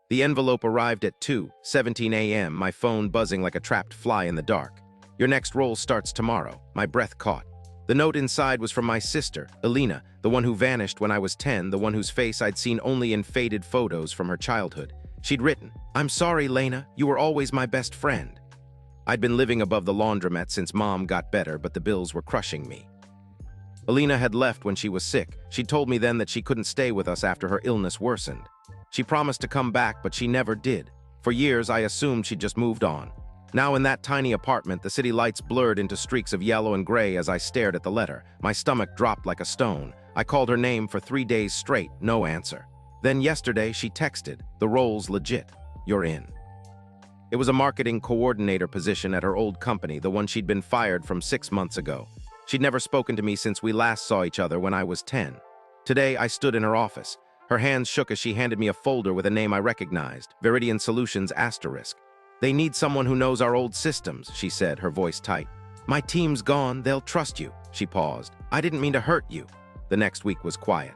The envelope arrived at 2:17 a.m., my phone buzzing like a trapped fly in the dark. Your next role starts tomorrow. My breath caught. The note inside was from my sister, Elena, the one who vanished when I was 10, the one whose face I'd seen only in faded photos from her childhood. She'd written, "I'm sorry, Lena, you were always my best friend." I'd been living above the laundromat since Mom got better, but the bills were crushing me. Elena had left when she was sick. She told me then that she couldn't stay with us after her illness worsened. She promised to come back, but she never did. For years, I assumed she'd just moved on. Now in that tiny apartment, the city lights blurred into streaks of yellow and gray as I stared at the letter. My stomach dropped like a stone. I called her name for 3 days straight, no answer. Then yesterday, she texted, "The role's legit. You're in." It was a marketing coordinator position at her old company, the one she'd been fired from 6 months ago. She'd never spoken to me since we last saw each other when I was 10. Today, I stood in her office. Her hands shook as she handed me a folder with a name I recognized, Viridian Solutions *. "They need someone who knows our old systems," she said, her voice tight. "My team's gone, they'll trust you." She paused. "I didn't mean to hurt you." The next week was quiet.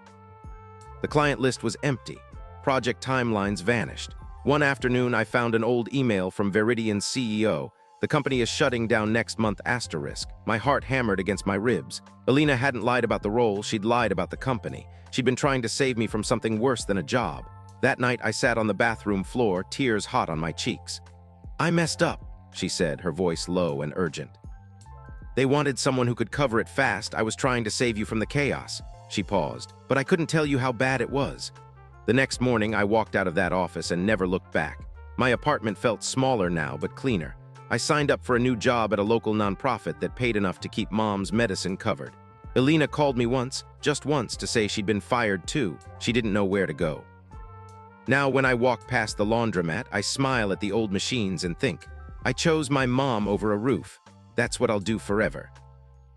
The client list was empty. Project timelines vanished. One afternoon, I found an old email from Viridian's CEO. "The company is shutting down next month *. My heart hammered against my ribs. Elena hadn't lied about the role, she'd lied about the company. She'd been trying to save me from something worse than a job. That night, I sat on the bathroom floor, tears hot on my cheeks. "I messed up," she said, her voice low and urgent. "They wanted someone who could cover it fast. I was trying to save you from the chaos." She paused. "But I couldn't tell you how bad it was." The next morning, I walked out of that office and never looked back. My apartment felt smaller now, but cleaner. I signed up for a new job at a local nonprofit that paid enough to keep Mom's medicine covered. Elena called me once, just once, to say she'd been fired too. She didn't know where to go. Now, when I walk past the laundromat, I smile at the old machines and think, I chose my mom over a roof. That's what I'll do forever.